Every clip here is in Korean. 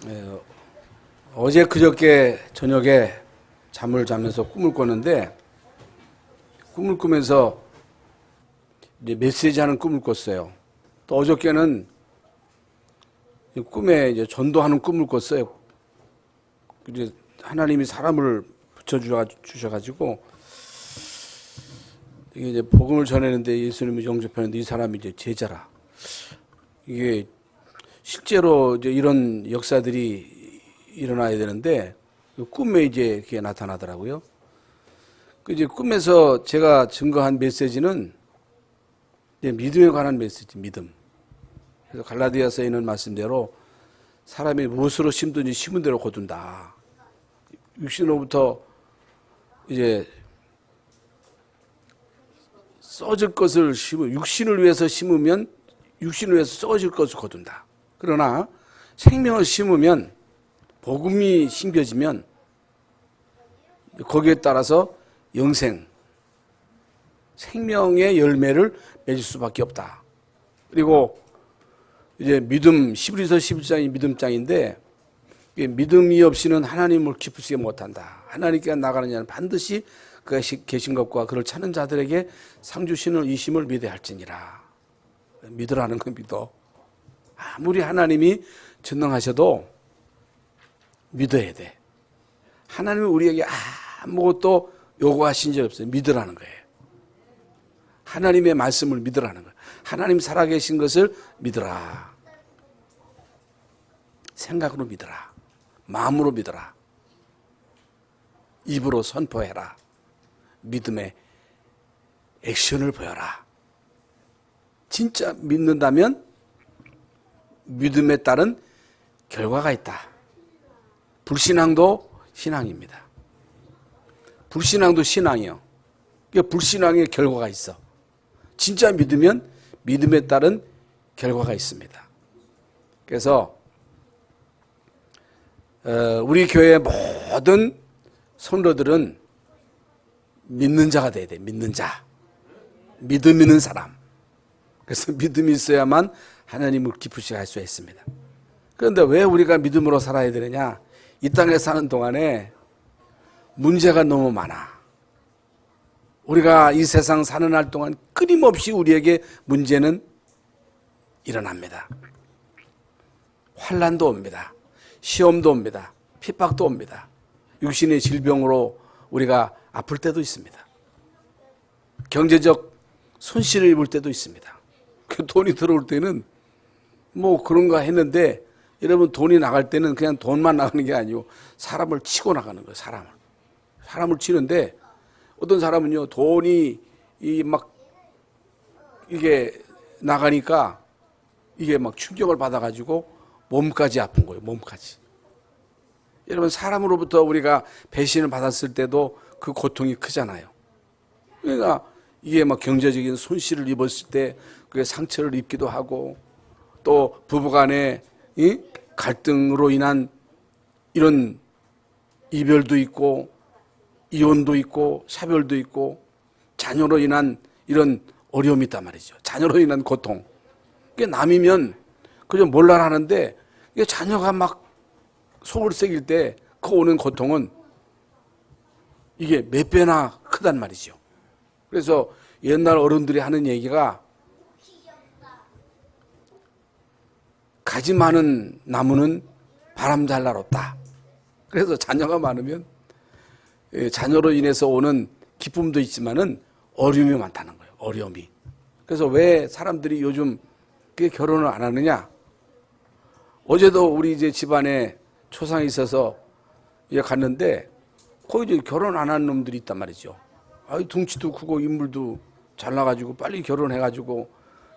예, 어제 그저께 저녁에 잠을 자면서 꿈을 꿨는데 꿈을 꾸면서 이제 메시지하는 꿈을 꿨어요. 또 어저께는 꿈에 이제 전도하는 꿈을 꿨어요. 이제 하나님이 사람을 붙여주셔가지고 이게 이제 복음을 전했는데 예수님을 영접했는데 이 사람이 이제 제자라. 이게 실제로 이제 이런 역사들이 일어나야 되는데 꿈에 이제 그게 나타나더라고요. 그 이제 꿈에서 제가 증거한 메시지는 이제 믿음에 관한 메시지, 믿음. 그래서 갈라디아서에 있는 말씀대로 사람이 무엇으로 심든지 심은 대로 거둔다. 육신으로부터 이제 썩어질 것을 육신을 위해서 심으면 육신을 위해서 썩어질 것을 거둔다. 그러나 생명을 심으면 복음이 심겨지면 거기에 따라서 영생, 생명의 열매를 맺을 수밖에 없다. 그리고 이제 믿음, 히브리서 11장이 믿음장인데 믿음이 없이는 하나님을 기쁘시게 못한다. 하나님께 나가는 자는 반드시 그가 계신 것과 그를 찾는 자들에게 상 주시는 이심을 믿어야 할지니라. 믿으라는 건 믿어. 아무리 하나님이 전능하셔도 믿어야 돼. 하나님은 우리에게 아무것도 요구하신 적 없어요. 믿으라는 거예요. 하나님의 말씀을 믿으라는 거예요. 하나님 살아계신 것을 믿으라. 생각으로 믿으라. 마음으로 믿으라. 입으로 선포해라. 믿음의 액션을 보여라. 진짜 믿는다면 믿음에 따른 결과가 있다. 불신앙도 신앙입니다. 불신앙도 신앙이요. 불신앙의 결과가 있어. 진짜 믿으면 믿음에 따른 결과가 있습니다. 그래서 우리 교회의 모든 성도들은 믿는 자가 돼야 돼. 믿는 자. 믿음 있는 사람. 그래서 믿음이 있어야만 하나님을 기쁘시게 할 수 있습니다. 그런데 왜 우리가 믿음으로 살아야 되느냐? 이 땅에 사는 동안에 문제가 너무 많아. 우리가 이 세상 사는 날 동안 끊임없이 우리에게 문제는 일어납니다. 환난도 옵니다. 시험도 옵니다. 핍박도 옵니다. 육신의 질병으로 우리가 아플 때도 있습니다. 경제적 손실을 입을 때도 있습니다. 그 돈이 들어올 때는 뭐 그런가 했는데 여러분 돈이 나갈 때는 그냥 돈만 나가는 게 아니고 사람을 치고 나가는 거예요. 사람을 치는데 어떤 사람은요 돈이 막 이게 나가니까 이게 막 충격을 받아가지고 몸까지 아픈 거예요. 몸까지. 여러분 사람으로부터 우리가 배신을 받았을 때도 그 고통이 크잖아요. 그러니까 이게 막 경제적인 손실을 입었을 때 그게 상처를 입기도 하고 또 부부간에 갈등으로 인한 이런 이별도 있고 이혼도 있고 차별도 있고 자녀로 인한 이런 어려움이 있단 말이죠. 자녀로 인한 고통. 그게 남이면 그저 몰라 하는데 이게 자녀가 막 속을 새길 때 그 오는 고통은 이게 몇 배나 크단 말이죠. 그래서 옛날 어른들이 하는 얘기가 가지 많은 나무는 바람 잘 날 없다. 그래서 자녀가 많으면 자녀로 인해서 오는 기쁨도 있지만은 어려움이 많다는 거예요. 어려움이. 그래서 왜 사람들이 요즘 그게 결혼을 안 하느냐? 어제도 우리 이제 집안에 초상이 있어서 갔는데 거기 이제 결혼 안 한 놈들이 있단 말이죠. 둥치도 크고 인물도 잘나가지고 빨리 결혼해가지고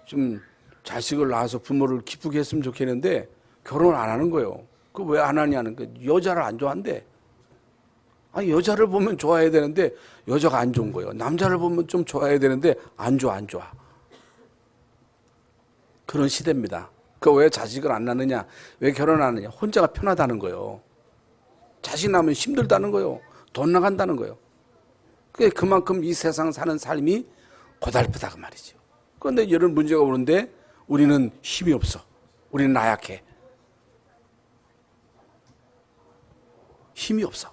좀 자식을 낳아서 부모를 기쁘게 했으면 좋겠는데 결혼 안 하는 거예요. 그 왜 안 하냐는 거. 여자를 안 좋아한대. 여자를 보면 좋아해야 되는데 여자가 안 좋은 거예요. 남자를 보면 좀 좋아해야 되는데 안 좋아. 그런 시대입니다. 그 왜 자식을 안 낳느냐? 왜 결혼 안 하느냐? 혼자가 편하다는 거예요. 자식 낳으면 힘들다는 거예요. 돈 나간다는 거예요. 그만큼 이 세상 사는 삶이 고달프다 그 말이죠. 그런데 이런 문제가 오는데 우리는 힘이 없어. 우리는 나약해. 힘이 없어.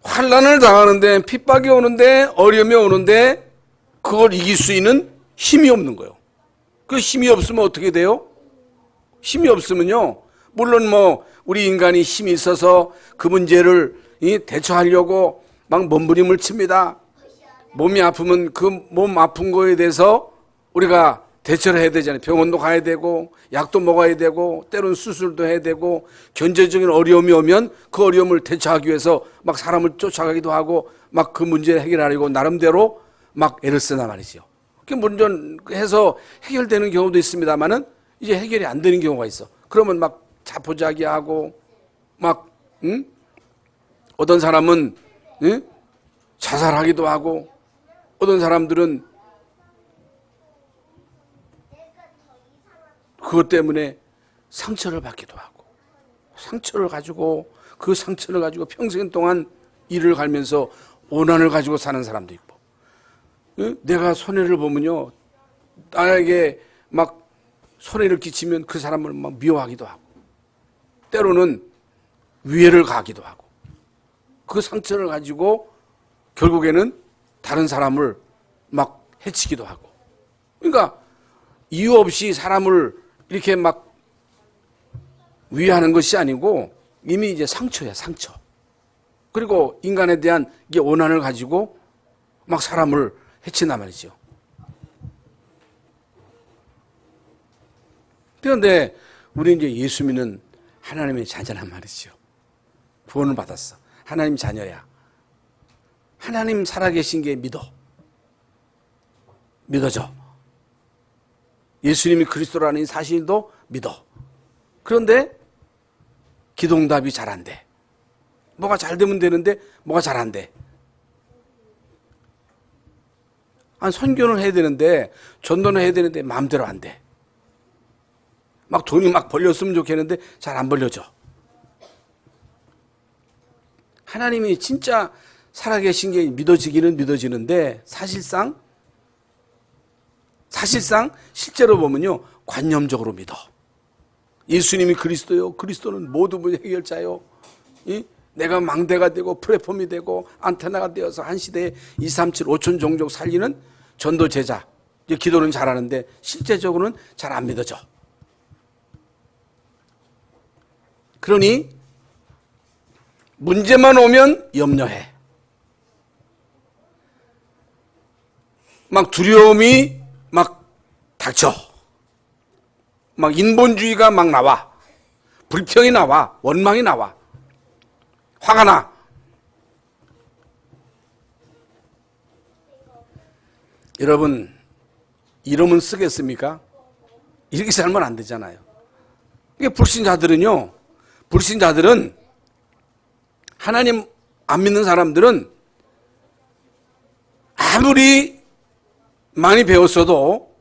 환난을 당하는데, 핍박이 오는데, 어려움이 오는데 그걸 이길 수 있는 힘이 없는 거예요. 그 힘이 없으면 어떻게 돼요? 힘이 없으면요, 물론 뭐 우리 인간이 힘이 있어서 그 문제를 대처하려고 막 몸부림을 칩니다. 몸이 아프면 그 몸 아픈 거에 대해서 우리가 대처를 해야 되잖아요. 병원도 가야 되고 약도 먹어야 되고 때로는 수술도 해야 되고, 경제적인 어려움이 오면 그 어려움을 대처하기 위해서 막 사람을 쫓아가기도 하고 막 그 문제를 해결하려고 나름대로 막 애를 쓰나 말이죠. 그게 물론 해서 해결되는 경우도 있습니다만은 이제 해결이 안 되는 경우가 있어. 그러면 막 자포자기하고 막 어떤 사람은 자살하기도 하고, 어떤 사람들은 그것 때문에 상처를 받기도 하고, 상처를 가지고 그 상처를 가지고 평생 동안 일을 갈면서 오난을 가지고 사는 사람도 있고, 내가 손해를 보면요, 나에게 막 손해를 끼치면 그 사람을 막 미워하기도 하고, 때로는 위해를 가하기도 하고, 그 상처를 가지고 결국에는 다른 사람을 막 해치기도 하고. 그러니까 이유 없이 사람을 이렇게 막 위하는 것이 아니고 이미 이제 상처야, 상처. 그리고 인간에 대한 이게 오난을 가지고 막 사람을 해친단 말이죠. 그런데 우리 이제 예수 믿는 하나님의 자녀란 말이죠. 구원을 받았어. 하나님 자녀야. 하나님 살아계신 게 믿어져. 예수님이 그리스도라는 이 사실도 믿어. 그런데 기도응답이 잘 안 돼. 뭐가 잘 되면 되는데 뭐가 잘 안 돼. 선교는 해야 되는데, 전도는 해야 되는데 마음대로 안 돼. 막 돈이 막 벌렸으면 좋겠는데 잘 안 벌려져. 하나님이 진짜 살아계신 게 믿어지기는 믿어지는데 사실상 실제로 보면요, 관념적으로 믿어. 예수님이 그리스도요, 그리스도는 모든 문제 해결자요, 내가 망대가 되고 플랫폼이 되고 안테나가 되어서 한 시대에 237 5천 종족 살리는 전도 제자. 기도는 잘하는데 실제적으로는 잘 안 믿어져. 그러니 문제만 오면 염려해. 막 두려움이 막 닥쳐. 막 인본주의가 막 나와. 불평이 나와. 원망이 나와. 화가 나. 여러분, 이러면 쓰겠습니까? 이렇게 살면 안 되잖아요. 이게 불신자들은 하나님 안 믿는 사람들은 아무리 많이 배웠어도,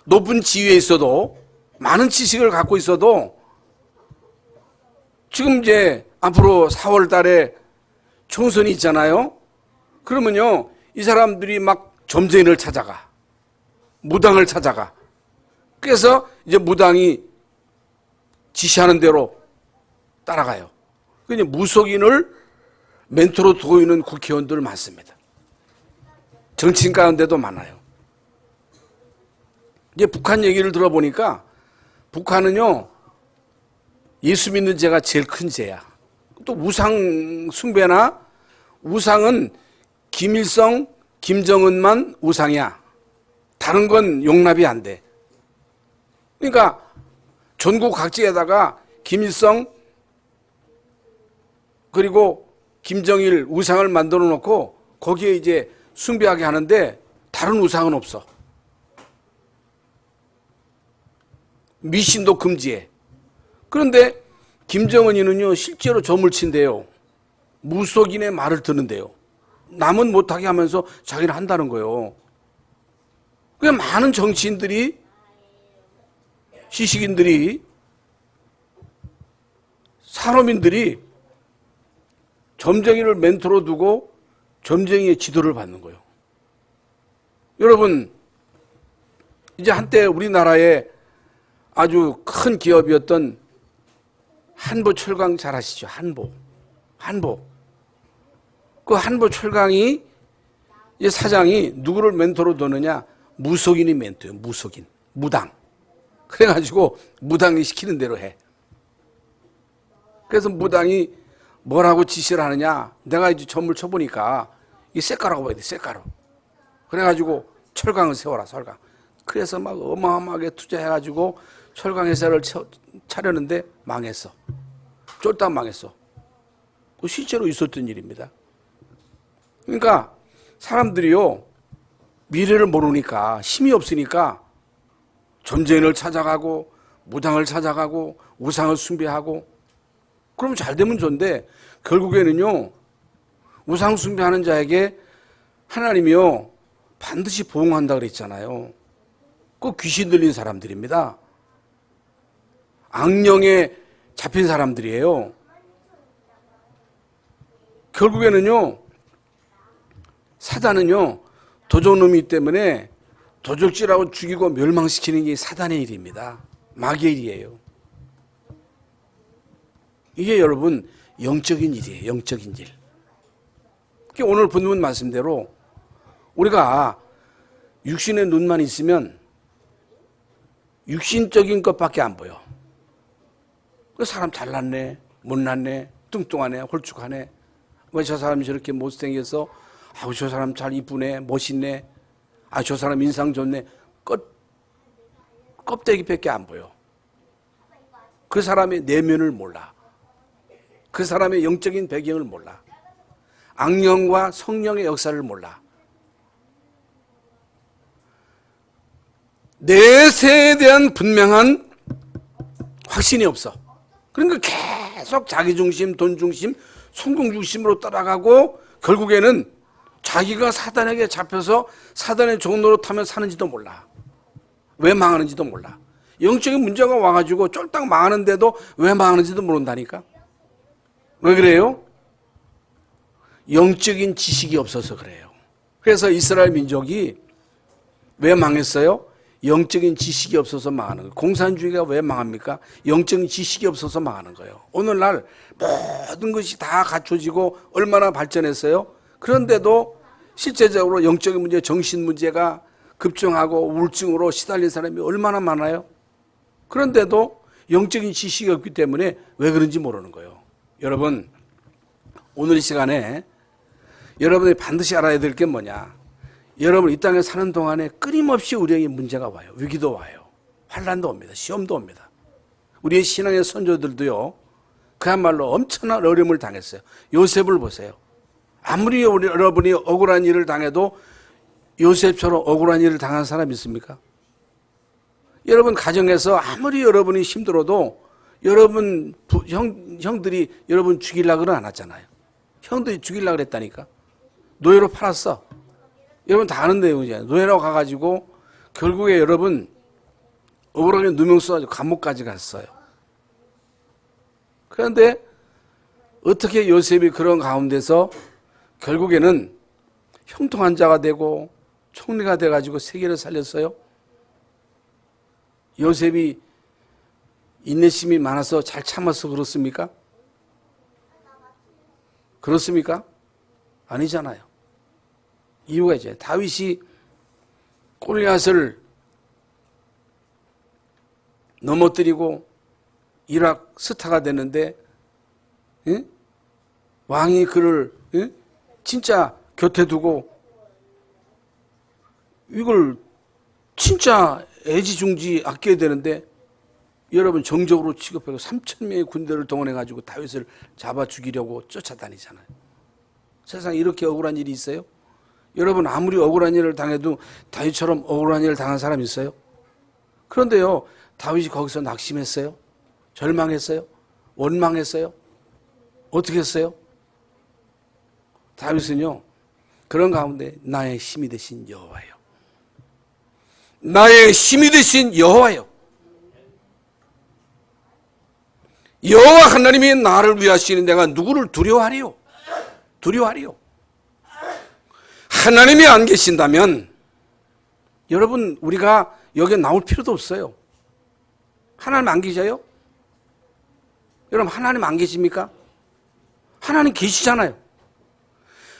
높은 지위에 있어도, 많은 지식을 갖고 있어도, 지금 이제 앞으로 4월 달에 총선이 있잖아요. 그러면요, 이 사람들이 막 점쟁이를 찾아가. 무당을 찾아가. 그래서 이제 무당이 지시하는 대로 따라가요. 그냥 무속인을 멘토로 두고 있는 국회의원들 많습니다. 정치인 가운데도 많아요. 이제 북한 얘기를 들어보니까 북한은요, 예수 믿는 죄가 제일 큰 죄야. 또 우상 숭배나, 우상은 김일성, 김정은만 우상이야. 다른 건 용납이 안 돼. 그러니까 전국 각지에다가 김일성 그리고 김정일 우상을 만들어 놓고 거기에 이제 숭배하게 하는데 다른 우상은 없어. 미신도 금지해. 그런데 김정은이는요, 실제로 점을 친대요. 무속인의 말을 듣는데요. 남은 못하게 하면서 자기는 한다는 거예요. 그 많은 정치인들이, 시식인들이, 산업인들이 점쟁이를 멘토로 두고 점쟁이의 지도를 받는 거예요. 여러분, 이제 한때 우리나라에 아주 큰 기업이었던 한보 철강 잘 아시죠? 한보. 그 한보 철강이 이 사장이 누구를 멘토로 두느냐? 무속인이 멘토예요. 무속인, 무당. 그래가지고 무당이 시키는 대로 해. 그래서 무당이 뭐라고 지시를 하느냐? 내가 이제 점을 쳐보니까 이 쇳가루라고 봐야 돼. 쇳가루. 그래가지고 철강을 세워라. 철강. 그래서 막 어마어마하게 투자해가지고 철강 회사를 차렸는데 망했어. 쫄딱 망했어. 그 실제로 있었던 일입니다. 그러니까 사람들이요, 미래를 모르니까, 힘이 없으니까 점쟁이를 찾아가고 무당을 찾아가고 우상을 숭배하고, 그러면 잘 되면 좋은데 결국에는요, 우상 숭배하는 자에게 하나님이요 반드시 보응한다 그랬잖아요. 그 귀신 들린 사람들입니다. 악령에 잡힌 사람들이에요. 결국에는요, 사단은요 도적놈이기 때문에 도적질하고 죽이고 멸망시키는 게 사단의 일입니다. 마귀의 일이에요. 이게 여러분 영적인 일이에요. 영적인 일. 오늘 본문 말씀대로 우리가 육신의 눈만 있으면 육신적인 것밖에 안 보여. 그 사람 잘났네, 못났네, 뚱뚱하네, 홀쭉하네. 왜 저 사람이 저렇게 못생겨서, 아우 저 사람 잘 이쁘네, 멋있네, 아 저 사람 인상 좋네. 껍데기밖에 안 보여. 그 사람의 내면을 몰라. 그 사람의 영적인 배경을 몰라. 악령과 성령의 역사를 몰라. 내세에 대한 분명한 확신이 없어. 그러니까 계속 자기중심, 돈중심, 성공중심으로 따라가고 결국에는 자기가 사단에게 잡혀서 사단의 종로로 타며 사는지도 몰라. 왜 망하는지도 몰라. 영적인 문제가 와가지고 쫄딱 망하는데도 왜 망하는지도 모른다니까. 왜 그래요? 영적인 지식이 없어서 그래요. 그래서 이스라엘 민족이 왜 망했어요? 영적인 지식이 없어서 망하는 거예요. 공산주의가 왜 망합니까? 영적인 지식이 없어서 망하는 거예요. 오늘날 모든 것이 다 갖춰지고 얼마나 발전했어요? 그런데도 실제적으로 영적인 문제, 정신 문제가 급증하고 우울증으로 시달린 사람이 얼마나 많아요? 그런데도 영적인 지식이 없기 때문에 왜 그런지 모르는 거예요. 여러분, 오늘 이 시간에 여러분이 반드시 알아야 될 게 뭐냐? 여러분 이 땅에 사는 동안에 끊임없이 우리에게 문제가 와요. 위기도 와요. 환난도 옵니다. 시험도 옵니다. 우리의 신앙의 선조들도요, 그야말로 엄청난 어려움을 당했어요. 요셉을 보세요. 아무리 여러분이 억울한 일을 당해도 요셉처럼 억울한 일을 당한 사람 있습니까? 여러분 가정에서 아무리 여러분이 힘들어도 여러분 형들이 여러분 죽이려고는 안 왔잖아요. 형들이 죽이려고 그랬다니까. 노예로 팔았어. 여러분 다 아는 내용이잖아요. 노예로 가가지고 결국에 여러분 억울하게 누명 써가지고 감옥까지 갔어요. 그런데 어떻게 요셉이 그런 가운데서 결국에는 형통한 자가 되고 총리가 돼가지고 세계를 살렸어요? 요셉이 인내심이 많아서 잘 참아서 그렇습니까? 그렇습니까? 아니잖아요. 이유가 있잖아요. 다윗이 골리앗을 넘어뜨리고 이락 스타가 되는데, 응? 왕이 그를 응? 진짜 곁에 두고 이걸 진짜 애지중지 아껴야 되는데, 여러분 정적으로 취급하고 3,000명의 군대를 동원해가지고 다윗을 잡아 죽이려고 쫓아다니잖아요. 세상에 이렇게 억울한 일이 있어요? 여러분 아무리 억울한 일을 당해도 다윗처럼 억울한 일을 당한 사람 있어요? 그런데요, 다윗이 거기서 낙심했어요? 절망했어요? 원망했어요? 어떻게 했어요? 다윗은요, 그런 가운데 나의 힘이 되신 여호와요. 나의 힘이 되신 여호와요. 여호와 하나님이 나를 위하시는 내가 누구를 두려워하리요? 두려워하리요. 하나님이 안 계신다면 여러분 우리가 여기에 나올 필요도 없어요. 하나님 안 계셔요? 여러분, 하나님 안 계십니까? 하나님 계시잖아요.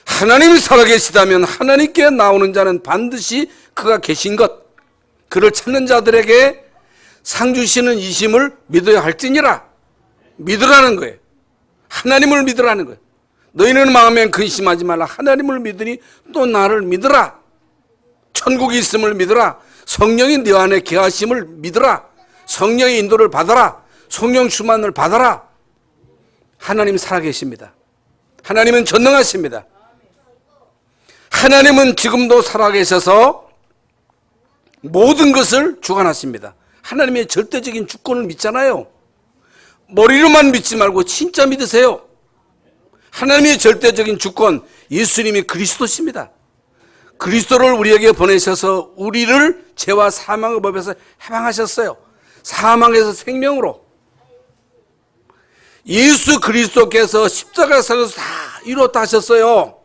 하나님이 살아계시다면 하나님께 나오는 자는 반드시 그가 계신 것, 그를 찾는 자들에게 상 주시는 이심을 믿어야 할지니라. 믿으라는 거예요. 하나님을 믿으라는 거예요. 너희는 마음에 근심하지 말라. 하나님을 믿으니 또 나를 믿으라. 천국이 있음을 믿으라. 성령이 네 안에 계하심을 믿으라. 성령의 인도를 받아라. 성령 충만을 받아라. 하나님 살아계십니다. 하나님은 전능하십니다. 하나님은 지금도 살아계셔서 모든 것을 주관하십니다. 하나님의 절대적인 주권을 믿잖아요. 머리로만 믿지 말고 진짜 믿으세요. 하나님의 절대적인 주권, 예수님이 그리스도십니다. 그리스도를 우리에게 보내셔서 우리를 죄와 사망의 법에서 해방하셨어요. 사망에서 생명으로. 예수 그리스도께서 십자가에서 다 이루었다 하셨어요.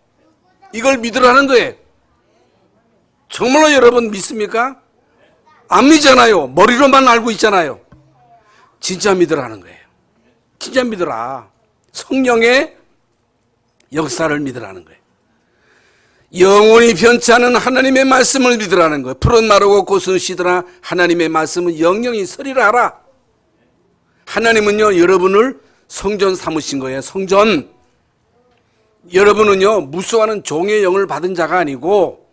이걸 믿으라는 거예요. 정말로 여러분 믿습니까? 안 믿잖아요. 머리로만 알고 있잖아요. 진짜 믿으라는 거예요. 진짜 믿으라. 성령의 역사를 믿으라는 거예요. 영원히 변치 않은 하나님의 말씀을 믿으라는 거예요. 푸른 마르고 꽃은 시드나 하나님의 말씀은 영영이 서리라 하라. 하나님은요, 여러분을 성전 삼으신 거예요. 성전. 여러분은요, 무수하는 종의 영을 받은 자가 아니고,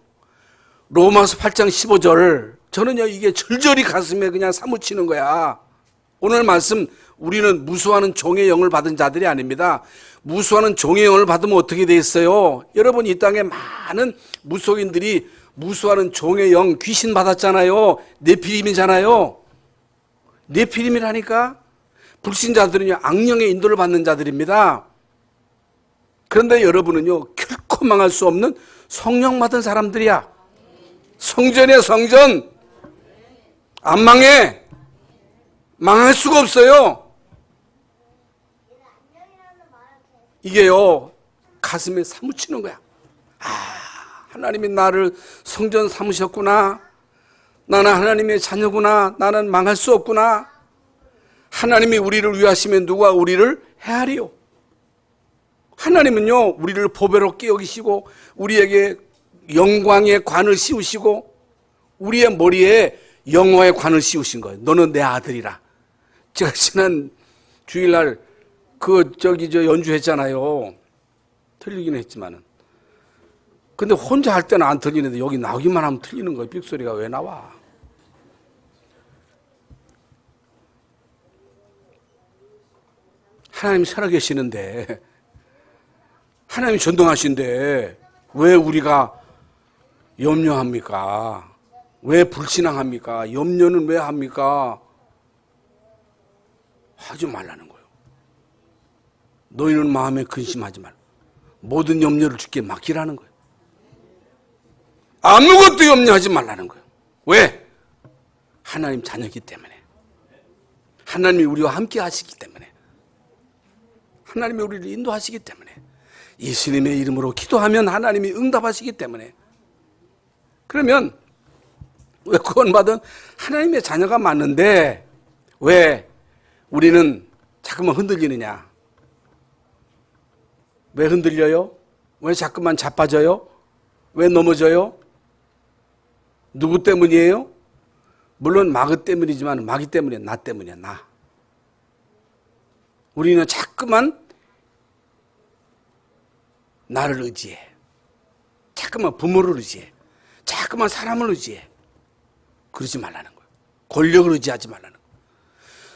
로마서 8장 15절, 저는요, 이게 절절히 가슴에 그냥 사무치는 거야. 오늘 말씀, 우리는 무수하는 종의 영을 받은 자들이 아닙니다. 무수하는 종의 영을 받으면 어떻게 되겠어요? 여러분, 이 땅에 많은 무속인들이 무수하는 종의 영, 귀신 받았잖아요. 네피림이잖아요. 네피림이라니까? 불신자들은요, 악령의 인도를 받는 자들입니다. 그런데 여러분은요, 결코 망할 수 없는 성령 받은 사람들이야. 성전이야, 성전. 안 망해. 망할 수가 없어요. 이게요, 가슴에 사무치는 거야. 아, 하나님이 나를 성전 삼으셨구나. 나는 하나님의 자녀구나. 나는 망할 수 없구나. 하나님이 우리를 위하시면 누가 우리를 헤아리요? 하나님은요, 우리를 보배롭게 여기시고 우리에게 영광의 관을 씌우시고 우리의 머리에 영화의 관을 씌우신 거예요. 너는 내 아들이라. 제가 지난 주일날 연주했잖아요. 틀리기는 했지만은. 근데 혼자 할 때는 안 틀리는데 여기 나오기만 하면 틀리는 거예요. 삑소리가 왜 나와? 하나님 살아계시는데, 하나님 전능하신데 왜 우리가 염려합니까? 왜 불신앙합니까? 염려는 왜 합니까? 하지 말라는 거예요. 너희는 마음에 근심하지 말라. 모든 염려를 주께 맡기라는 거예요. 아무것도 염려하지 말라는 거예요. 왜? 하나님 자녀이기 때문에. 하나님이 우리와 함께 하시기 때문에. 하나님이 우리를 인도하시기 때문에. 예수님의 이름으로 기도하면 하나님이 응답하시기 때문에. 그러면 왜 구원받은 하나님의 자녀가 맞는데 왜 우리는 자꾸만 흔들리느냐? 왜 흔들려요? 왜 자꾸만 자빠져요? 왜 넘어져요? 누구 때문이에요? 물론 마귀 때문이지만 마귀 때문이야. 나 때문이야. 나. 우리는 자꾸만 나를 의지해. 자꾸만 부모를 의지해. 자꾸만 사람을 의지해. 그러지 말라는 거예요. 권력을 의지하지 말라는 거예요.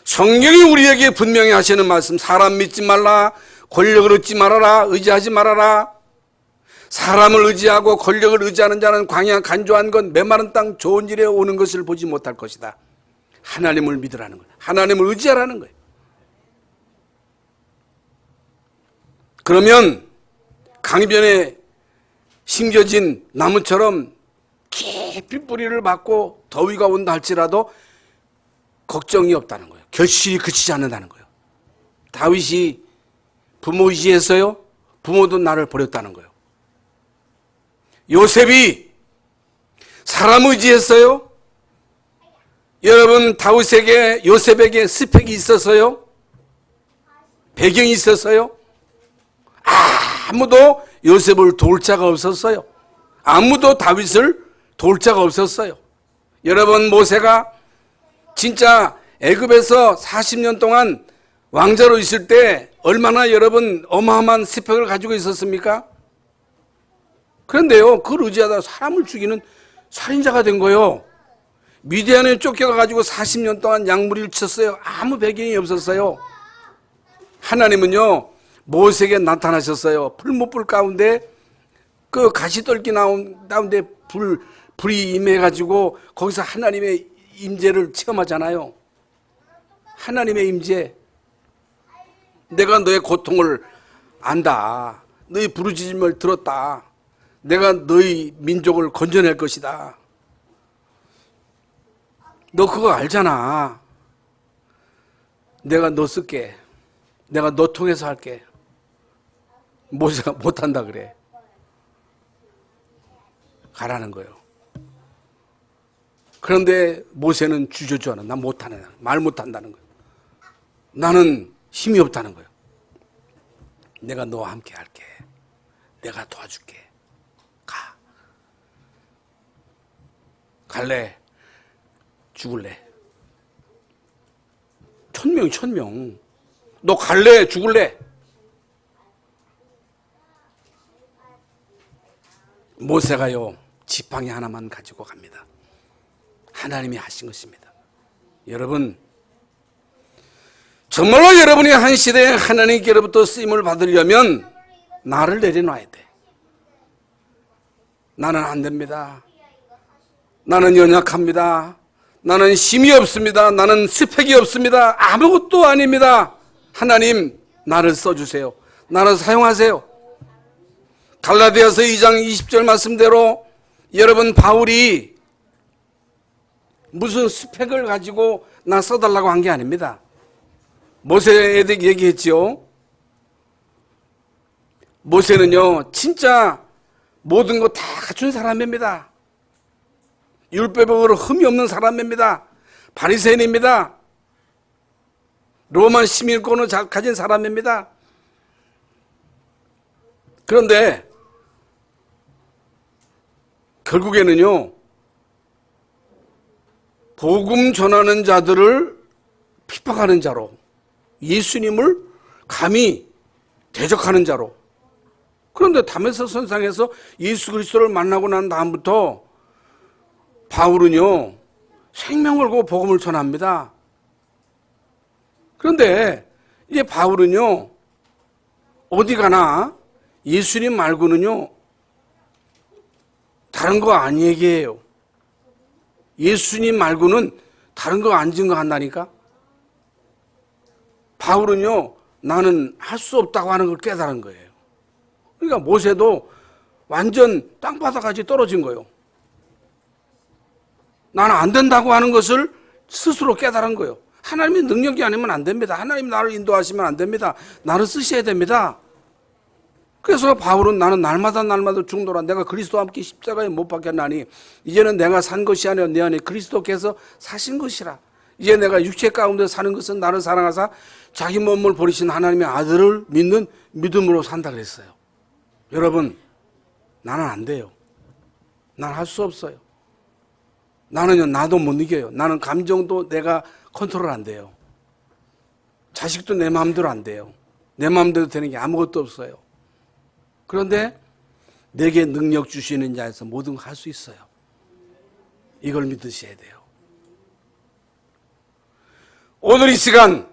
성경이 우리에게 분명히 하시는 말씀, 사람 믿지 말라, 권력을 얻지 말아라, 의지하지 말아라. 사람을 의지하고 권력을 의지하는 자는 광야 간조한 건 메마른 땅 좋은 일에 오는 것을 보지 못할 것이다. 하나님을 믿으라는 거예요. 하나님을 의지하라는 거예요. 그러면 강변에 심겨진 나무처럼 깊이 뿌리를 받고 더위가 온다 할지라도 걱정이 없다는 거예요. 결실이 그치지 않는다는 거예요. 다윗이 부모 의지했어요. 부모도 나를 버렸다는 거예요. 요셉이 사람 의지했어요. 여러분, 다윗에게 요셉에게 스펙이 있었어요. 배경이 있었어요? 아무도 요셉을 도울 자가 없었어요. 아무도 다윗을 도울 자가 없었어요. 여러분, 모세가 진짜 애굽에서 40년 동안 왕자로 있을 때 얼마나 여러분 어마어마한 스펙을 가지고 있었습니까? 그런데요, 그걸 의지하다 사람을 죽이는 살인자가 된 거예요. 미디안에 쫓겨가지고 40년 동안 약물을 쳤어요. 아무 배경이 없었어요. 하나님은요, 모세에게 나타나셨어요. 풀무불 가운데, 그 가시떨기 가운데 불이 임해가지고 거기서 하나님의 임재를 체험하잖아요. 하나님의 임재. 내가 너의 고통을 안다. 너의 부르짖음을 들었다. 내가 너희 민족을 건져낼 것이다. 너 그거 알잖아. 내가 너 쓸게. 내가 너 통해서 할게. 모세가 못한다 그래. 가라는 거예요. 그런데 모세는 주저주저하는, 난 못하는, 말 못한다는 거예요. 나는 힘이 없다는 거예요. 내가 너와 함께 할게. 내가 도와줄게. 가. 갈래? 죽을래? 1000명. 너 갈래? 죽을래? 모세가요, 지팡이 하나만 가지고 갑니다. 하나님이 하신 것입니다. 여러분, 정말로 여러분이 한 시대에 하나님께로부터 쓰임을 받으려면 나를 내려놔야 돼. 나는 안 됩니다. 나는 연약합니다. 나는 힘이 없습니다. 나는 스펙이 없습니다. 아무것도 아닙니다. 하나님, 나를 써주세요. 나를 사용하세요. 갈라디아서 2장 20절 말씀대로 여러분, 바울이 무슨 스펙을 가지고 나 써달라고 한 게 아닙니다. 모세에 대해 얘기했죠. 모세는요, 진짜 모든 거 다 갖춘 사람입니다. 율법으로 흠이 없는 사람입니다. 바리새인입니다. 로마 시민권을 가진 사람입니다. 그런데 결국에는요, 복음 전하는 자들을 핍박하는 자로, 예수님을 감히 대적하는 자로. 그런데 다메섹 선상에서 예수 그리스도를 만나고 난 다음부터 바울은요, 생명을 걸고 복음을 전합니다. 그런데 이제 바울은요, 어디 가나 예수님 말고는요, 다른 거 안 얘기해요. 예수님 말고는 다른 거 안 증거한다니까. 바울은요, 나는 할 수 없다고 하는 걸 깨달은 거예요. 그러니까 모세도 완전 땅바닥까지 떨어진 거예요. 나는 안 된다고 하는 것을 스스로 깨달은 거예요. 하나님의 능력이 아니면 안 됩니다. 하나님 나를 인도하시면 안 됩니다. 나를 쓰셔야 됩니다. 그래서 바울은 나는 날마다 죽노라. 내가 그리스도와 함께 십자가에 못 박혔나니 이제는 내가 산 것이 아니라 내 안에 그리스도께서 사신 것이라. 이제 내가 육체 가운데 사는 것은 나를 사랑하사 자기 몸을 버리신 하나님의 아들을 믿는 믿음으로 산다 그랬어요. 여러분, 나는 안 돼요. 난 할 수 없어요. 나는요, 나도 못 이겨요. 나는 감정도 내가 컨트롤 안 돼요. 자식도 내 마음대로 안 돼요. 내 마음대로 되는 게 아무것도 없어요. 그런데 내게 능력 주시는 자에서 모든 걸 할 수 있어요. 이걸 믿으셔야 돼요. 오늘 이 시간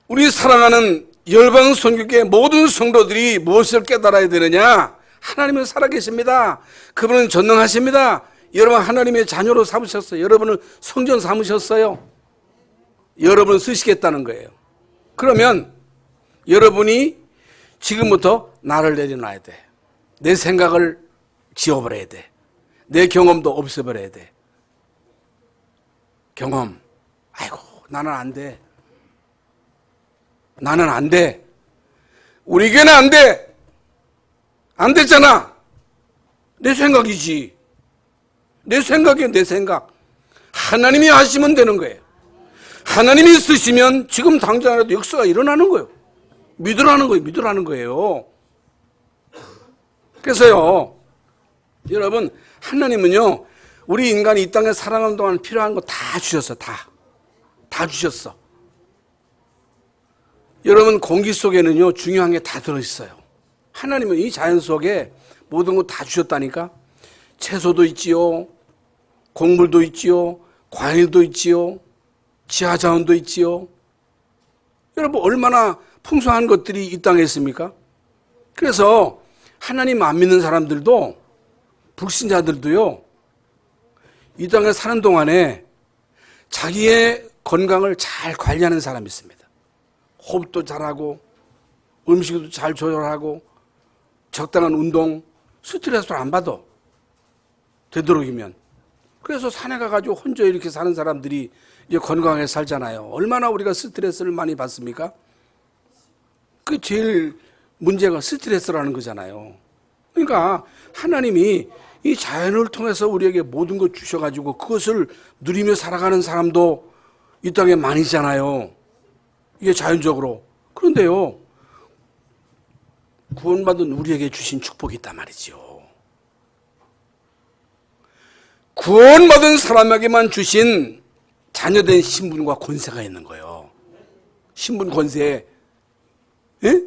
우리 사랑하는 열방 선교계 모든 성도들이 무엇을 깨달아야 되느냐? 하나님은 살아계십니다. 그분은 전능하십니다. 여러분 하나님의 자녀로 삼으셨어요. 여러분을 성전 삼으셨어요. 여러분을 쓰시겠다는 거예요. 그러면 여러분이 지금부터 나를 내려놔야 돼. 내 생각을 지워버려야 돼. 내 경험도 없애버려야 돼. 경험. 아이고, 나는 안 돼. 나는 안 돼. 우리 교회는 안 돼. 안 됐잖아. 내 생각이지. 내 생각이야, 내 생각. 하나님이 하시면 되는 거예요. 하나님이 쓰시면 지금 당장이라도 역사가 일어나는 거예요. 믿으라는 거예요. 믿으라는 거예요. 그래서요, 여러분, 하나님은요, 우리 인간이 이 땅에 살아가는 동안 필요한 거 다 주셨어. 다 주셨어. 여러분, 공기 속에는요, 중요한 게 다 들어있어요. 하나님은 이 자연 속에 모든 거 다 주셨다니까. 채소도 있지요, 곡물도 있지요, 과일도 있지요, 지하자원도 있지요. 여러분, 얼마나 풍성한 것들이 이 땅에 있습니까? 그래서 하나님 안 믿는 사람들도, 불신자들도요, 이 땅에 사는 동안에 자기의 건강을 잘 관리하는 사람이 있습니다. 호흡도 잘하고, 음식도 잘 조절하고, 적당한 운동, 스트레스를 안 받아. 되도록이면. 그래서 산에 가가지고 혼자 이렇게 사는 사람들이 이제 건강하게 살잖아요. 얼마나 우리가 스트레스를 많이 받습니까? 그 제일 문제가 스트레스라는 거잖아요. 그러니까 하나님이 이 자연을 통해서 우리에게 모든 것 주셔가지고 그것을 누리며 살아가는 사람도 이 땅에 많이잖아요. 이게 자연적으로. 그런데요, 구원받은 우리에게 주신 축복이 있단 말이죠. 구원받은 사람에게만 주신 자녀된 신분과 권세가 있는 거예요. 신분 권세. 예?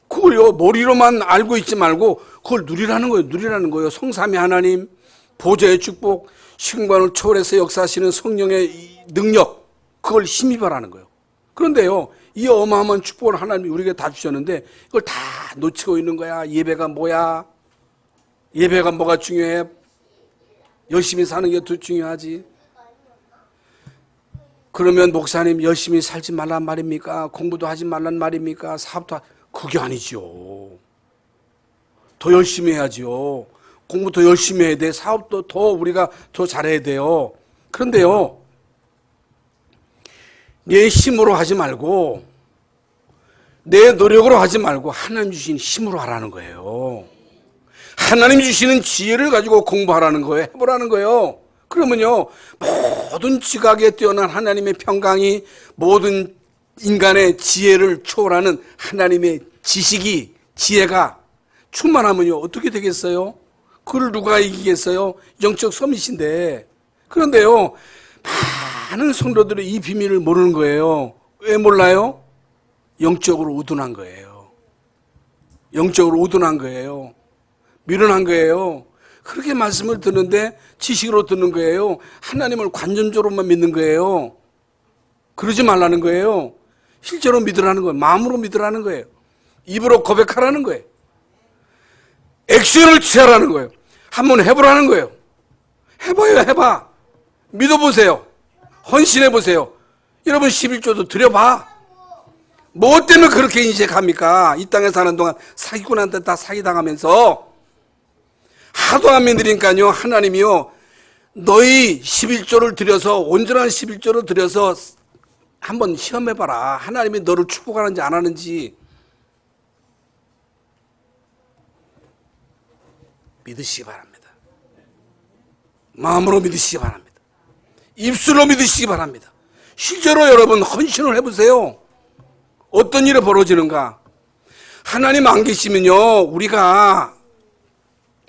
그걸요, 머리로만 알고 있지 말고 그걸 누리라는 거예요. 누리라는 거예요. 성삼위 하나님, 보좌의 축복, 시공간을 초월해서 역사하시는 성령의 능력, 그걸 힘입어라는 거예요. 그런데요, 이 어마어마한 축복을 하나님이 우리에게 다 주셨는데 이걸 다 놓치고 있는 거야. 예배가 뭐야? 예배가 뭐가 중요해? 열심히 사는 게 더 중요하지. 그러면 목사님 열심히 살지 말란 말입니까? 공부도 하지 말란 말입니까? 사업도 그게 아니죠. 더 열심히 해야죠. 공부 더 열심히 해야 돼. 사업도 더 우리가 더 잘해야 돼요. 그런데요, 내 힘으로 하지 말고 내 노력으로 하지 말고 하나님 주신 힘으로 하라는 거예요. 하나님 주시는 지혜를 가지고 공부하라는 거예요. 해보라는 거예요. 그러면요, 모든 지각에 뛰어난 하나님의 평강이 모든 인간의 지혜를 초월하는 하나님의 지식이, 지혜가 충만하면요, 어떻게 되겠어요? 그걸 누가 이기겠어요? 영적 섬이신데. 그런데요, 많은 성도들이 이 비밀을 모르는 거예요. 왜 몰라요? 영적으로 우둔한 거예요. 영적으로 우둔한 거예요. 미련한 거예요. 그렇게 말씀을 듣는데 지식으로 듣는 거예요. 하나님을 관념적으로만 믿는 거예요. 그러지 말라는 거예요. 실제로 믿으라는 거예요. 마음으로 믿으라는 거예요. 입으로 고백하라는 거예요. 액션을 취하라는 거예요. 한번 해보라는 거예요. 해봐요, 해봐. 믿어보세요. 헌신해보세요. 여러분 11조도 드려봐. 뭐 때문에 그렇게 인식합니까? 이 땅에 사는 동안 사기꾼한테 다 사기당하면서 하도 안 믿으니까요, 하나님이요, 너희 11조를 드려서, 온전한 11조를 드려서 한번 시험해봐라. 하나님이 너를 축복하는지 안 하는지. 믿으시기 바랍니다. 마음으로 믿으시기 바랍니다. 입술로 믿으시기 바랍니다. 실제로 여러분 헌신을 해보세요. 어떤 일이 벌어지는가? 하나님 안 계시면요, 우리가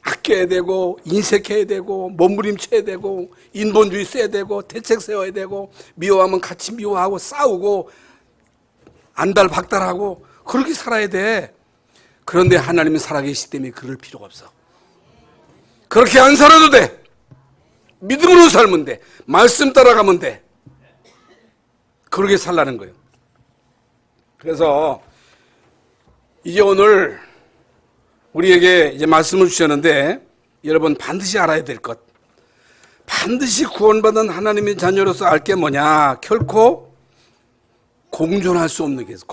아껴야 되고, 인색해야 되고, 몸부림쳐야 되고, 인본주의 써야 되고, 대책 세워야 되고, 미워하면 같이 미워하고, 싸우고, 안달박달하고, 그렇게 살아야 돼. 그런데 하나님은 살아계시기 때문에 그럴 필요가 없어. 그렇게 안 살아도 돼. 믿음으로 살면 돼. 말씀 따라가면 돼. 그렇게 살라는 거예요. 그래서 이제 오늘 우리에게 이제 말씀을 주셨는데, 여러분 반드시 알아야 될 것, 반드시 구원받은 하나님의 자녀로서 알 게 뭐냐? 결코 공존할 수 없는 게 있어.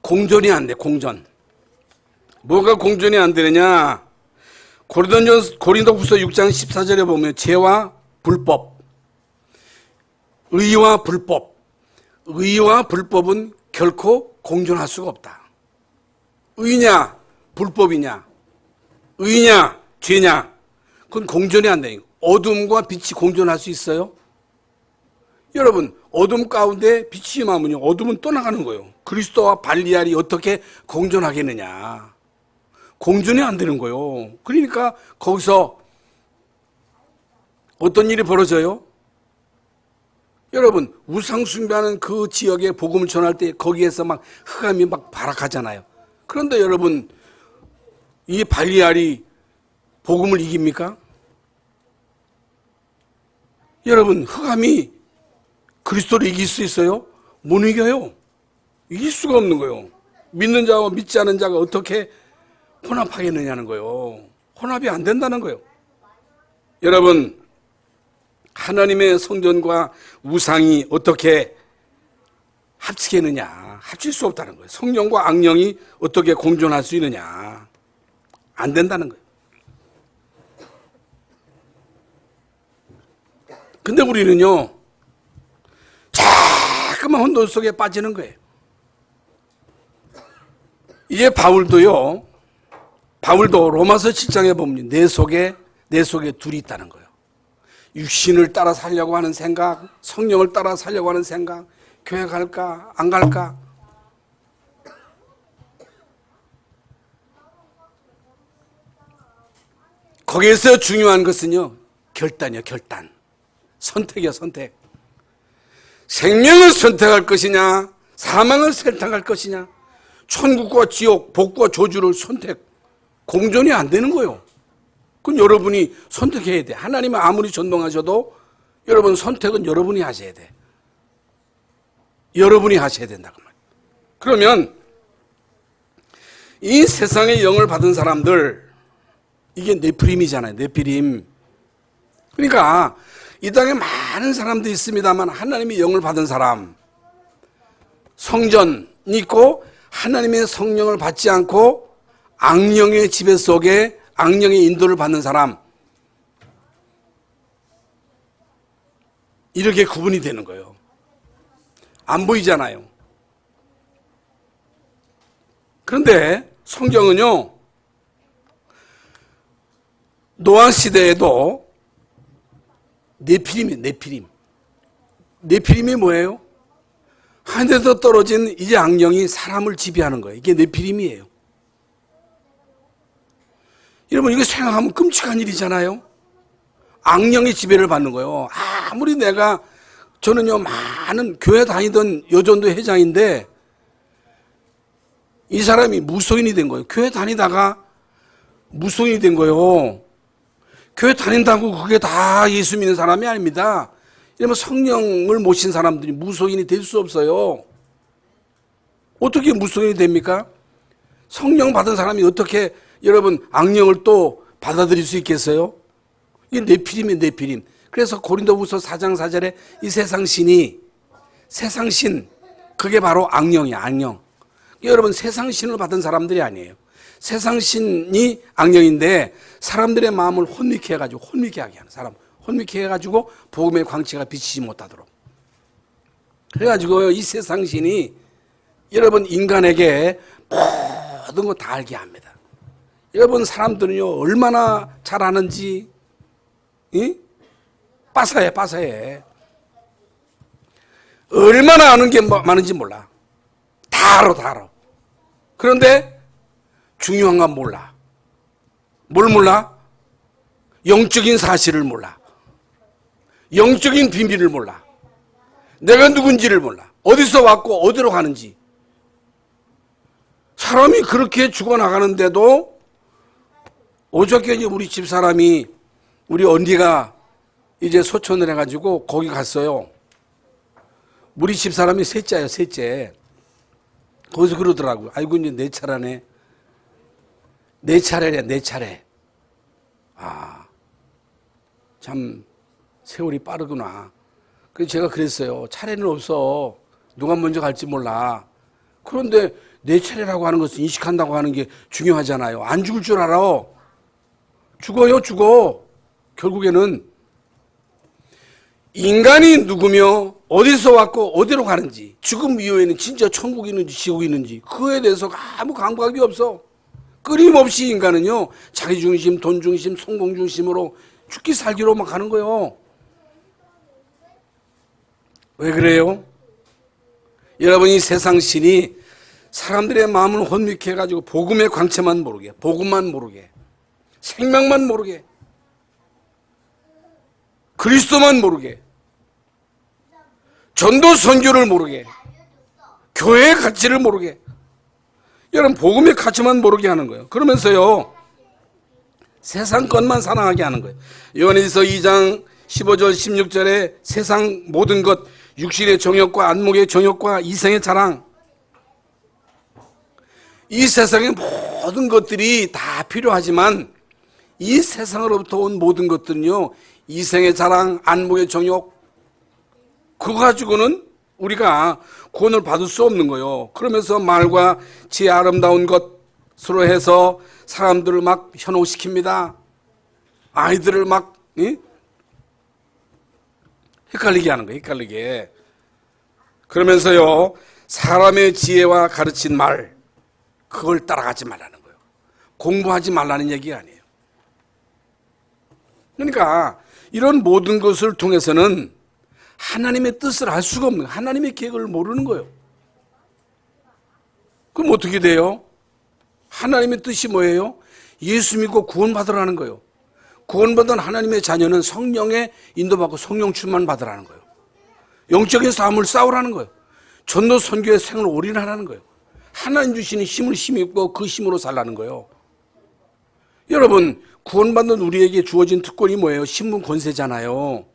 공존이 안 돼. 공존. 뭐가 공존이 안 되느냐? 고린도후서 6장 14절에 보면 죄와 불법, 의와 불법, 의와 불법은 결코 공존할 수가 없다. 의냐 불법이냐, 의냐 죄냐, 그건 공존이 안 돼. 어둠과 빛이 공존할 수 있어요? 여러분, 어둠 가운데 빛이 임하면요, 어둠은 떠나가는 거예요. 그리스도와 발리알이 어떻게 공존하겠느냐. 공존이 안 되는 거예요. 그러니까 거기서 어떤 일이 벌어져요? 여러분, 우상 숭배하는 그 지역에 복음을 전할 때 거기에서 막 흑암이 막 발악하잖아요. 그런데 여러분, 이 발리알이 복음을 이깁니까? 여러분, 흑암이 그리스도를 이길 수 있어요? 못 이겨요. 이길 수가 없는 거예요. 믿는 자와 믿지 않은 자가 어떻게 혼합하겠느냐는 거예요. 혼합이 안 된다는 거예요. 여러분, 하나님의 성전과 우상이 어떻게 합치겠느냐. 합칠 수 없다는 거예요. 성령과 악령이 어떻게 공존할 수 있느냐. 안 된다는 거예요. 근데 우리는요, 자꾸만 혼돈 속에 빠지는 거예요. 이제 바울도 로마서 7장에 보면 내 속에 둘이 있다는 거예요. 육신을 따라 살려고 하는 생각, 성령을 따라 살려고 하는 생각, 교회 갈까, 안 갈까? 거기에서 중요한 것은요, 결단이요, 결단. 선택이요, 선택. 생명을 선택할 것이냐, 사망을 선택할 것이냐, 천국과 지옥, 복과 저주를 선택, 공존이 안 되는 거예요. 그건 여러분이 선택해야 돼. 하나님은 아무리 전동하셔도 여러분 선택은 여러분이 하셔야 돼. 여러분이 하셔야 된다고 말이에요. 그러면 이 세상의 영을 받은 사람들, 이게 네피림이잖아요. 네피림. 그러니까 이 땅에 많은 사람들이 있습니다만 하나님의 영을 받은 사람, 성전이 있고 하나님의 성령을 받지 않고 악령의 지배 속에 악령의 인도를 받는 사람, 이렇게 구분이 되는 거예요. 안 보이잖아요. 그런데 성경은요, 노아 시대에도 네피림이에요. 네피림. 네피림이 뭐예요? 하늘에서 떨어진 이제 악령이 사람을 지배하는 거예요. 이게 네피림이에요. 여러분, 이거 생각하면 끔찍한 일이잖아요. 악령의 지배를 받는 거예요. 아무리 저는요, 많은 교회 다니던 여전도 회장인데 이 사람이 무속인이 된 거예요. 교회 다니다가 무속인이 된 거예요. 교회 다닌다고 그게 다 예수 믿는 사람이 아닙니다. 이러면 성령을 모신 사람들이 무속인이 될 수 없어요. 어떻게 무속인이 됩니까? 성령 받은 사람이 어떻게 여러분 악령을 또 받아들일 수 있겠어요? 이게 네피림이에요, 네피림. 그래서 고린도후서 4장 4절에 이 세상신, 그게 바로 악령이야, 악령. 여러분, 세상신을 받은 사람들이 아니에요. 세상신이 악령인데 사람들의 마음을 혼미케 해가지고, 혼미케 하게 하는 사람, 혼미케 해가지고 복음의 광채가 비치지 못하도록. 그래가지고 이 세상신이 여러분 인간에게 모든 거 다 알게 합니다. 여러분, 사람들은요, 얼마나 잘 아는지, 빠사해. 얼마나 아는 게 많은지 몰라. 다 알아. 그런데 중요한 건 몰라. 뭘 몰라? 영적인 사실을 몰라. 영적인 비밀을 몰라. 내가 누군지를 몰라. 어디서 왔고 어디로 가는지. 사람이 그렇게 죽어나가는데도 어저께 우리 집사람이, 우리 언니가 이제 소천을 해가지고 거기 갔어요. 우리 집사람이 셋째예요, 셋째. 거기서 그러더라고요. 아이고, 이제 내 차례네. 내 차례래, 내 차례. 아, 참 세월이 빠르구나. 그래서 제가 그랬어요. 차례는 없어. 누가 먼저 갈지 몰라. 그런데 내 차례라고 하는 것은 인식한다고 하는 게 중요하잖아요. 안 죽을 줄 알아. 죽어. 결국에는 인간이 누구며 어디서 왔고 어디로 가는지, 죽음 이후에는 진짜 천국이 있는지 지옥이 있는지 그거에 대해서 아무 감각이 없어. 끊임없이 인간은요, 자기 중심, 돈 중심, 성공 중심으로 죽기 살기로만 가는 거예요. 왜 그래요? 여러분이 세상 신이 사람들의 마음을 혼미케 해가지고 복음의 광채만 모르게, 복음만 모르게, 생명만 모르게, 그리스도만 모르게, 전도 선교를 모르게, 교회의 가치를 모르게, 여러분 복음의 가치만 모르게 하는 거예요. 그러면서요 세상 것만 사랑하게 하는 거예요. 요한일서 2장 15절 16절에 세상 모든 것, 육신의 정욕과 안목의 정욕과 이생의 자랑, 이 세상의 모든 것들이 다 필요하지만 이 세상으로부터 온 모든 것들은요 이생의 자랑, 안목의 정욕, 그거 가지고는 우리가 구원을 받을 수 없는 거예요. 그러면서 말과 지혜 아름다운 것으로 해서 사람들을 막 현혹시킵니다. 아이들을 막 헷갈리게 하는 거예요. 헷갈리게. 그러면서요 사람의 지혜와 가르친 말, 그걸 따라가지 말라는 거예요. 공부하지 말라는 얘기가 아니에요. 그러니까 이런 모든 것을 통해서는 하나님의 뜻을 알 수가 없는 거예요. 하나님의 계획을 모르는 거예요. 그럼 어떻게 돼요? 하나님의 뜻이 뭐예요? 예수 믿고 구원받으라는 거예요. 구원받은 하나님의 자녀는 성령의 인도받고 성령 충만 받으라는 거예요. 영적인 싸움을 싸우라는 거예요. 전도 선교의 생을 올인하라는 거예요. 하나님 주시는 힘을 힘입고 그 힘으로 살라는 거예요. 여러분 구원받는 우리에게 주어진 특권이 뭐예요? 신분 권세잖아요.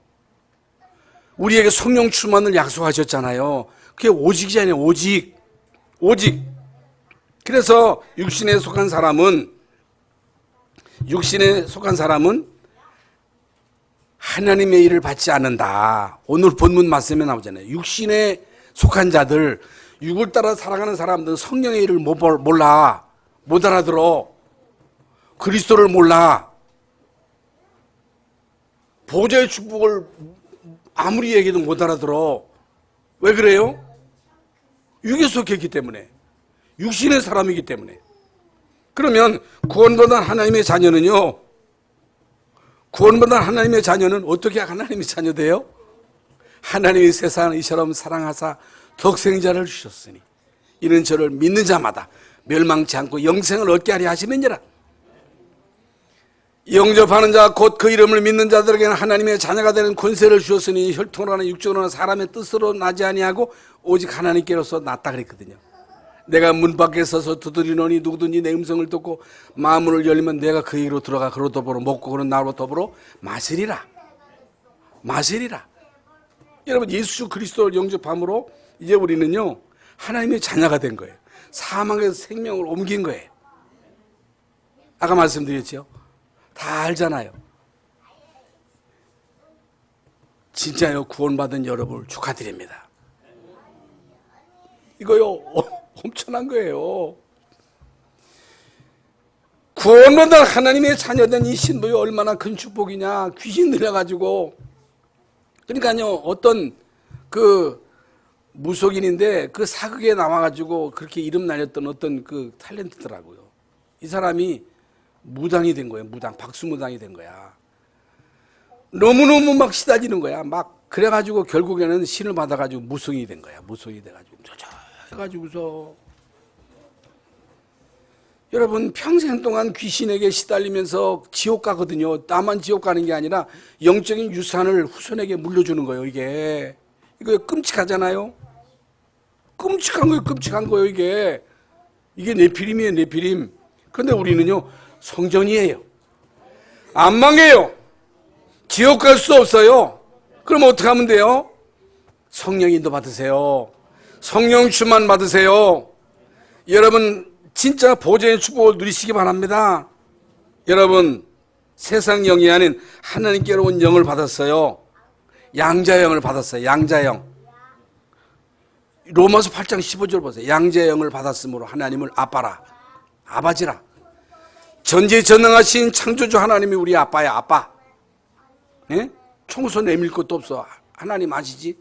우리에게 성령 충만을 약속하셨잖아요. 그게 오직이 아니에요. 오직. 그래서 육신에 속한 사람은 하나님의 일을 받지 않는다. 오늘 본문 말씀에 나오잖아요. 육신에 속한 자들, 육을 따라 살아가는 사람들은 성령의 일을 몰라. 못 알아들어. 그리스도를 몰라. 보좌의 축복을 아무리 얘기해도 못 알아들어. 왜 그래요? 육에 속했기 때문에. 육신의 사람이기 때문에. 그러면 구원받은 하나님의 자녀는요, 구원받은 하나님의 자녀는 어떻게 하나님의 자녀 돼요? 하나님이 세상을 이처럼 사랑하사 독생자를 주셨으니 이는 저를 믿는 자마다 멸망치 않고 영생을 얻게 하려 하시느니라. 영접하는 자 곧 그 이름을 믿는 자들에게는 하나님의 자녀가 되는 권세를 주셨으니 혈통으로나 육적으로나 사람의 뜻으로 나지 아니하고 오직 하나님께로서 났다 그랬거든요. 내가 문 밖에 서서 두드리노니 누구든지 내 음성을 듣고 마음문을 열리면 내가 그에게로 들어가 그로 더불어 먹고 그는 나로 더불어 마시리라. 여러분 예수 그리스도를 영접함으로 이제 우리는요 하나님의 자녀가 된 거예요. 사망에서 생명을 옮긴 거예요. 아까 말씀드렸죠. 다 알잖아요. 진짜요 구원받은 여러분을 축하드립니다. 이거요 엄청난 거예요. 구원받은 하나님의 자녀된 이 신부이 얼마나 큰 축복이냐. 귀신 들려가지고. 그러니까요 어떤 그 무속인인데 그 사극에 나와가지고 그렇게 이름 날렸던 어떤 그 탤런트더라고요. 이 사람이 무당이 된 거예요. 박수무당이 된 거야. 너무너무 막 시다지는 거야. 막 그래가지고 결국에는 신을 받아가지고 무속이 된 거야. 무속이 돼가지고 해가지고서 여러분 평생 동안 귀신에게 시달리면서 지옥 가거든요. 나만 지옥 가는 게 아니라 영적인 유산을 후손에게 물려주는 거예요. 이거 끔찍하잖아요. 끔찍한 거예요. 이게 네피림이에요. 네피림. 그런데 우리는요 성전이에요. 안 망해요. 지옥 갈 수 없어요. 그럼 어떻게 하면 돼요? 성령 인도 받으세요. 성령 충만 받으세요. 여러분 진짜 보좌의 축복을 누리시기 바랍니다. 여러분 세상 영이 아닌 하나님께로 온 영을 받았어요. 양자영을 받았어요. 양자영. 로마서 8장 15절 보세요. 양자영을 받았으므로 하나님을 아빠라. 아버지라. 전지전능하신 창조주 하나님이 우리 아빠야. 아빠. 네? 청소 내밀 것도 없어. 하나님 아시지?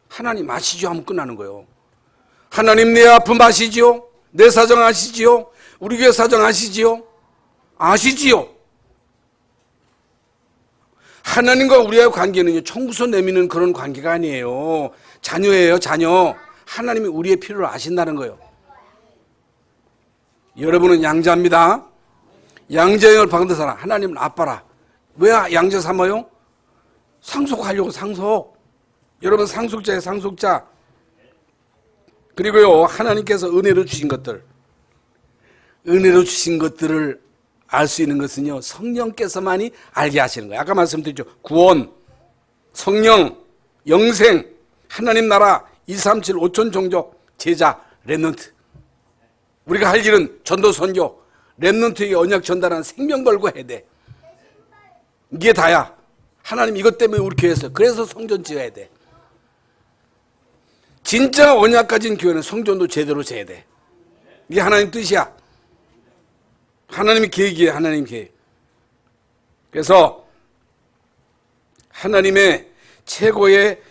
하나님 아시죠? 하면 끝나는 거예요. 하나님 내 아픔 아시지요? 내 사정 아시지요? 우리 교회 사정 아시지요? 아시지요? 하나님과 우리의 관계는요, 청구서 내미는 그런 관계가 아니에요. 자녀예요, 자녀. 하나님이 우리의 필요를 아신다는 거예요. 여러분은 양자입니다. 양자형을 받은 사람, 하나님은 아빠라. 왜 양자 삼아요? 상속하려고, 상속. 여러분 상속자예요, 상속자. 그리고요, 하나님께서 은혜로 주신 것들, 은혜로 주신 것들을 알 수 있는 것은요, 성령께서만이 알게 하시는 거예요. 아까 말씀드렸죠. 구원, 성령, 영생, 하나님 나라, 237 5천 종족, 제자, 렘넌트. 우리가 할 일은 전도 선교, 렘넌트에게 언약 전달하는 생명 걸고 해야 돼. 이게 다야. 하나님 이것 때문에 우리 교회에서, 그래서 성전 지어야 돼. 진짜 언약 가진 교회는 성전도 제대로 져야 돼. 이게 하나님 뜻이야. 하나님의 계획이에요. 하나님 계획. 그래서 하나님의 최고의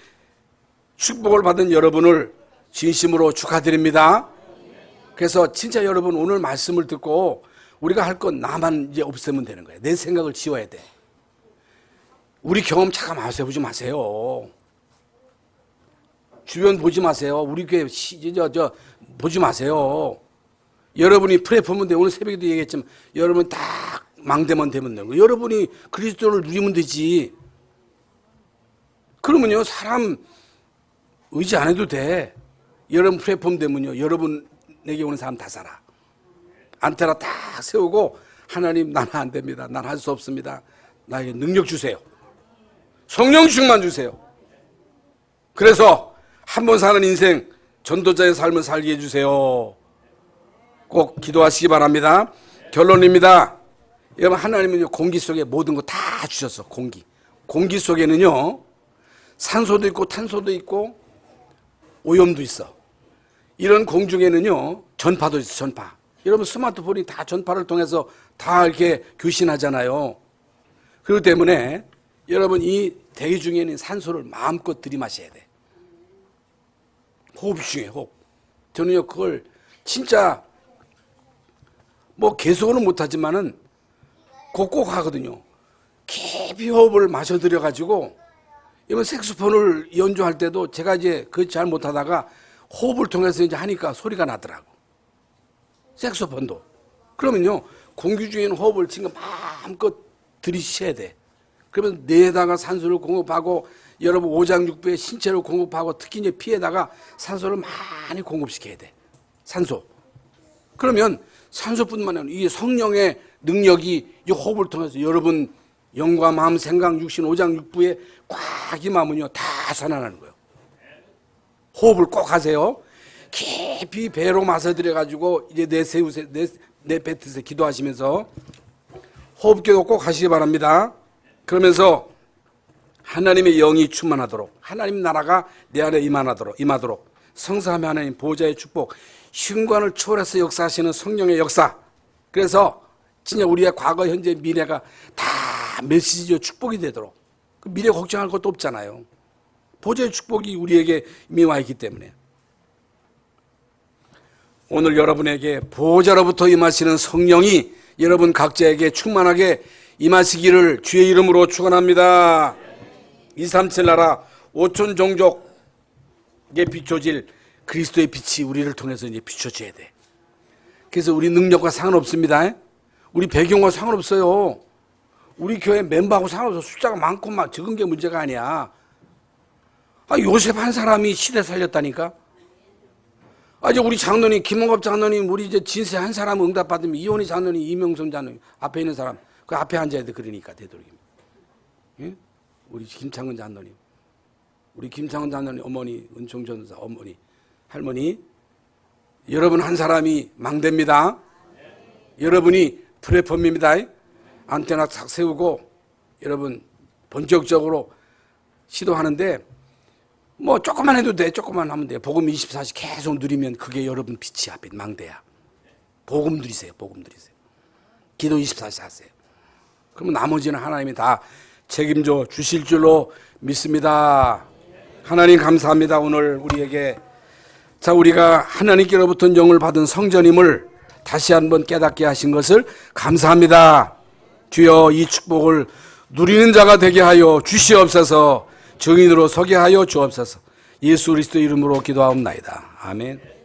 축복을 받은 여러분을 진심으로 축하드립니다. 그래서 진짜 여러분 오늘 말씀을 듣고 우리가 할 건 나만 이제 없애면 되는 거예요. 내 생각을 지워야 돼. 우리 경험 잠깐 보지 마세요. 주변 보지 마세요. 우리 교회 보지 마세요. 여러분이 플랫폼은 돼. 오늘 새벽에도 얘기했지만 여러분 딱 망대만 되면 되고 여러분이 그리스도를 누리면 되지. 그러면요 사람 의지 안 해도 돼. 여러분 플랫폼 되면요 여러분에게 오는 사람 다 살아. 안테나 딱 세우고 하나님 나는 안 됩니다. 난 할 수 없습니다. 나에게 능력 주세요. 성령 충만 주세요. 그래서 한 번 사는 인생 전도자의 삶을 살게 해주세요. 꼭 기도하시기 바랍니다. 결론입니다. 여러분 하나님은요 공기 속에 모든 거 다 주셨어. 공기 속에는요 산소도 있고 탄소도 있고 오염도 있어. 이런 공중에는요 전파도 있어. 전파. 여러분 스마트폰이 다 전파를 통해서 다 이렇게 교신하잖아요. 그렇기 때문에 여러분 이 대기 중에 있는 산소를 마음껏 들이마셔야 돼. 호흡 중에 호흡. 저는요 그걸 진짜 뭐 계속은 못하지만은 꼭꼭 하거든요. 깊이 호흡을 마셔들여 가지고 이번 색소폰을 연주할 때도 제가 이제 그거 잘 못하다가 호흡을 통해서 이제 하니까 소리가 나더라고. 색소폰도. 그러면요 공기 중에는 호흡을 지금 마음껏 들이쉬어야 돼. 그러면 뇌에다가 산소를 공급하고 여러분 오장육부에 신체를 공급하고 특히 이제 피에다가 산소를 많이 공급시켜야 돼. 산소. 그러면 산소뿐만 아니라 이 성령의 능력이 이 호흡을 통해서 여러분 영과 마음, 생각, 육신, 오장육부에 꽉 임하면요 다 살아나는 거예요. 호흡을 꼭 하세요. 깊이 배로 마셔들여 가지고 이제 내 뱉으세요. 기도하시면서 호흡기도 꼭 하시기 바랍니다. 그러면서 하나님의 영이 충만하도록 하나님 나라가 내 안에 임하도록 성사하며 하나님 보호자의 축복, 신관을 초월해서 역사하시는 성령의 역사. 그래서 진짜 우리의 과거, 현재, 미래가 다 메시지와 축복이 되도록. 그 미래 걱정할 것도 없잖아요. 보호자의 축복이 우리에게 이미 와 있기 때문에. 오늘 여러분에게 보호자로부터 임하시는 성령이 여러분 각자에게 충만하게 임하시기를 주의 이름으로 축원합니다. 237 나라 5천 종족에 비춰질 그리스도의 빛이 우리를 통해서 이제 비춰져야 돼. 그래서 우리 능력과 상관없습니다. 우리 배경과 상관없어요. 우리 교회 멤버하고 상관없어. 숫자가 많고 막 적은 게 문제가 아니야. 요셉 한 사람이 시대 살렸다니까. 이제 우리 장로님, 김원갑 장로님, 우리 이제 진세 한 사람 응답받으면 이혼희 장로님, 이명성 장로님, 앞에 있는 사람, 그 앞에 앉아야 돼. 그러니까, 되도록이면. 예? 우리 김창은 장로님, 우리 김창은 장로님 어머니, 은총 전사 어머니, 할머니, 여러분 한 사람이 망대입니다. 여러분이 플랫폼입니다. 안테나 탁 세우고, 여러분 본격적으로 시도하는데, 뭐 조금만 해도 돼. 조금만 하면 돼. 복음 24시 계속 누리면 그게 여러분 빛이 앞에 망대야. 복음 누리세요. 복음 누리세요. 기도 24시 하세요. 그러면 나머지는 하나님이 다 책임져 주실 줄로 믿습니다. 하나님 감사합니다. 오늘 우리에게 우리가 하나님께로부터 영을 받은 성전임을 다시 한번 깨닫게 하신 것을 감사합니다. 주여 이 축복을 누리는 자가 되게 하여 주시옵소서. 증인으로 서게 하여 주옵소서. 예수 그리스도 이름으로 기도하옵나이다. 아멘.